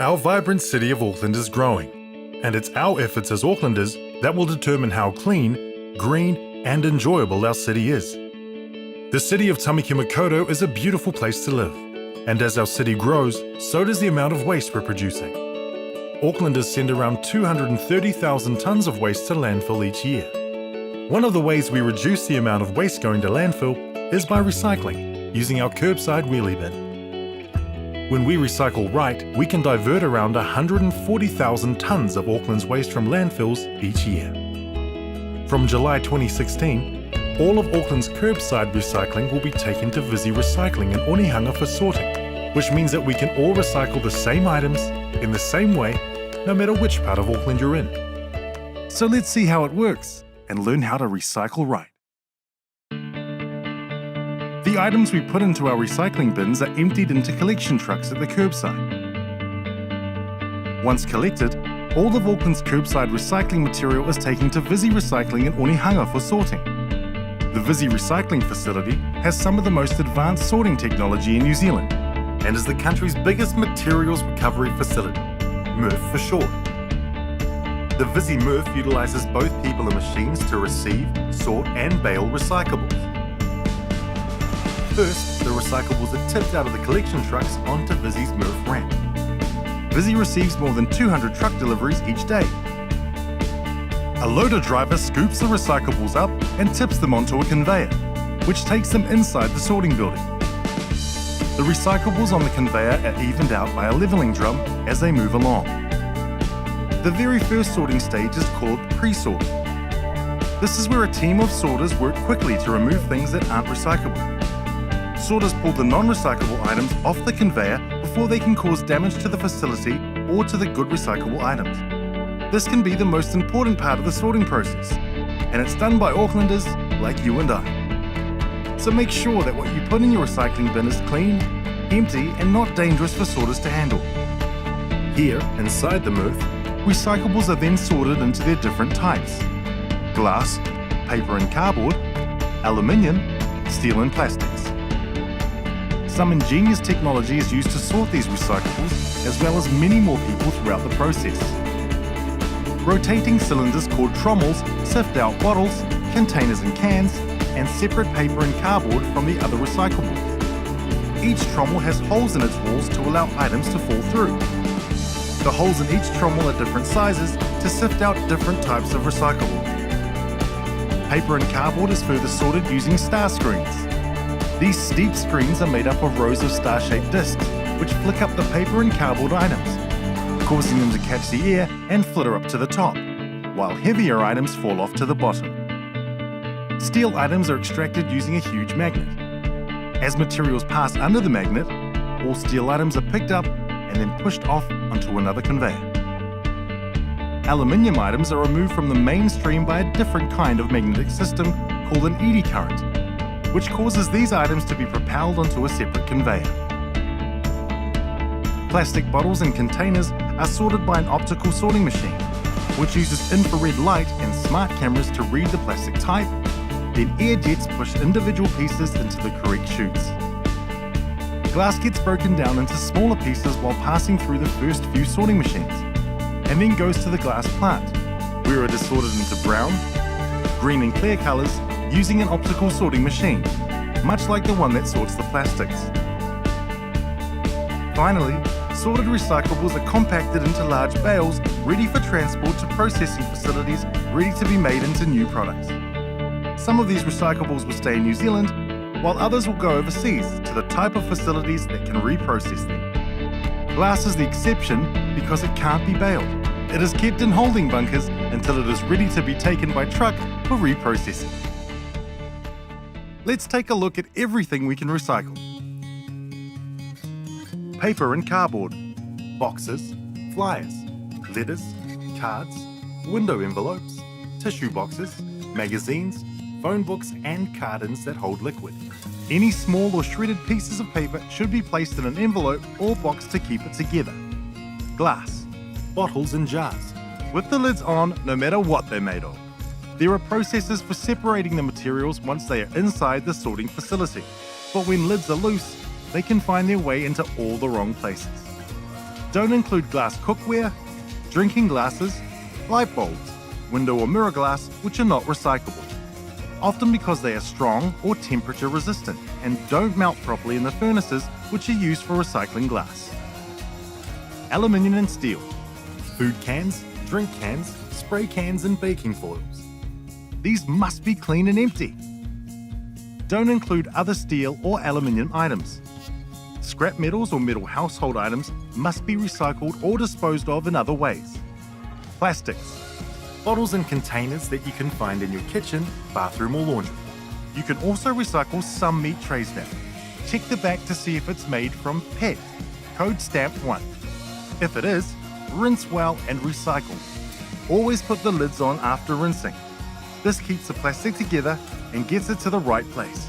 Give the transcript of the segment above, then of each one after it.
Our vibrant city of Auckland is growing, and it's our efforts as Aucklanders that will determine how clean, green, and enjoyable our city is. The city of Tamaki Makaurau is a beautiful place to live, and as our city grows, so does the amount of waste we're producing. Aucklanders send around 230,000 tonnes of waste to landfill each year. One of the ways we reduce the amount of waste going to landfill is by recycling, using our curbside wheelie bin. When we recycle right, we can divert around 140,000 tonnes of Auckland's waste from landfills each year. From July 2016, all of Auckland's curbside recycling will be taken to Visy Recycling in Onehunga for sorting, which means that we can all recycle the same items in the same way, no matter which part of Auckland you're in. So let's see how it works and learn how to recycle right. The items we put into our recycling bins are emptied into collection trucks at the curbside. Once collected, all of Auckland's curbside recycling material is taken to Visy Recycling in Onehunga for sorting. The Visy Recycling facility has some of the most advanced sorting technology in New Zealand and is the country's biggest materials recovery facility, MRF for short. The Visy MRF utilises both people and machines to receive, sort and bale recyclables. First, the recyclables are tipped out of the collection trucks onto Visy's MRF ramp. Visy receives more than 200 truck deliveries each day. A loader driver scoops the recyclables up and tips them onto a conveyor, which takes them inside the sorting building. The recyclables on the conveyor are evened out by a levelling drum as they move along. The very first sorting stage is called pre-sorting. This is where a team of sorters work quickly to remove things that aren't recyclable. Sorters pull the non-recyclable items off the conveyor before they can cause damage to the facility or to the good recyclable items. This can be the most important part of the sorting process, and it's done by Aucklanders like you and I. So make sure that what you put in your recycling bin is clean, empty, and not dangerous for sorters to handle. Here, inside the MRF, recyclables are then sorted into their different types: glass, paper and cardboard, aluminium, steel and plastics. Some ingenious technology is used to sort these recyclables, as well as many more people throughout the process. Rotating cylinders called trommels sift out bottles, containers and cans, and separate paper and cardboard from the other recyclables. Each trommel has holes in its walls to allow items to fall through. The holes in each trommel are different sizes to sift out different types of recyclables. Paper and cardboard is further sorted using star screens. These steep screens are made up of rows of star-shaped discs, which flick up the paper and cardboard items, causing them to catch the air and flitter up to the top, while heavier items fall off to the bottom. Steel items are extracted using a huge magnet. As materials pass under the magnet, all steel items are picked up and then pushed off onto another conveyor. Aluminium items are removed from the mainstream by a different kind of magnetic system called an eddy current, which causes these items to be propelled onto a separate conveyor. Plastic bottles and containers are sorted by an optical sorting machine, which uses infrared light and smart cameras to read the plastic type. Then air jets push individual pieces into the correct chutes. Glass gets broken down into smaller pieces while passing through the first few sorting machines, and then goes to the glass plant, where it is sorted into brown, green and clear colours using an optical sorting machine, much like the one that sorts the plastics. Finally, sorted recyclables are compacted into large bales ready for transport to processing facilities ready to be made into new products. Some of these recyclables will stay in New Zealand, while others will go overseas to the type of facilities that can reprocess them. Glass is the exception because it can't be baled. It is kept in holding bunkers until it is ready to be taken by truck for reprocessing. Let's take a look at everything we can recycle. Paper and cardboard, boxes, flyers, letters, cards, window envelopes, tissue boxes, magazines, phone books and cartons that hold liquid. Any small or shredded pieces of paper should be placed in an envelope or box to keep it together. Glass, bottles and jars, with the lids on no matter what they're made of. There are processes for separating the materials once they are inside the sorting facility, but when lids are loose, they can find their way into all the wrong places. Don't include glass cookware, drinking glasses, light bulbs, window or mirror glass which are not recyclable, often because they are strong or temperature resistant and don't melt properly in the furnaces which are used for recycling glass. Aluminium and steel, food cans, drink cans, spray cans and baking foils. These must be clean and empty. Don't include other steel or aluminium items. Scrap metals or metal household items must be recycled or disposed of in other ways. Plastics, bottles and containers that you can find in your kitchen, bathroom or laundry. You can also recycle some meat trays now. Check the back to see if it's made from PET, code stamp 1. If it is, rinse well and recycle. Always put the lids on after rinsing. This keeps the plastic together and gets it to the right place.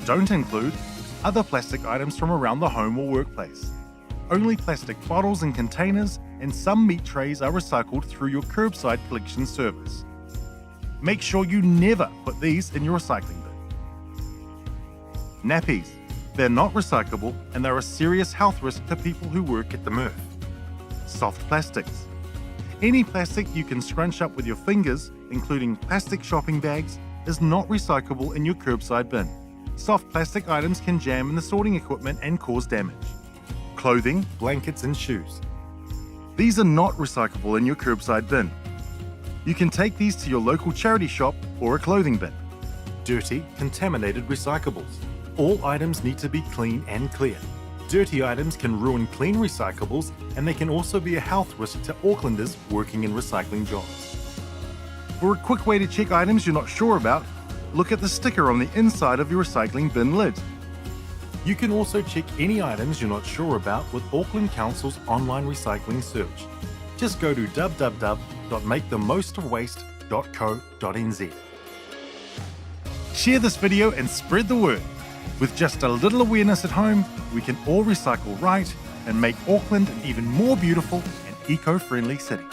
Don't include other plastic items from around the home or workplace. Only plastic bottles and containers and some meat trays are recycled through your curbside collection service. Make sure you never put these in your recycling bin. Nappies. They're not recyclable and they're a serious health risk to people who work at the MRF. Soft plastics. Any plastic you can scrunch up with your fingers, including plastic shopping bags, is not recyclable in your curbside bin. Soft plastic items can jam in the sorting equipment and cause damage. Clothing, blankets and shoes. These are not recyclable in your curbside bin. You can take these to your local charity shop or a clothing bin. Dirty, contaminated recyclables. All items need to be clean and clear. Dirty items can ruin clean recyclables and they can also be a health risk to Aucklanders working in recycling jobs. For a quick way to check items you're not sure about, look at the sticker on the inside of your recycling bin lid. You can also check any items you're not sure about with Auckland Council's online recycling search. Just go to www.makethemostofwaste.co.nz. Share this video and spread the word. With just a little awareness at home, we can all recycle right and make Auckland an even more beautiful and eco-friendly city.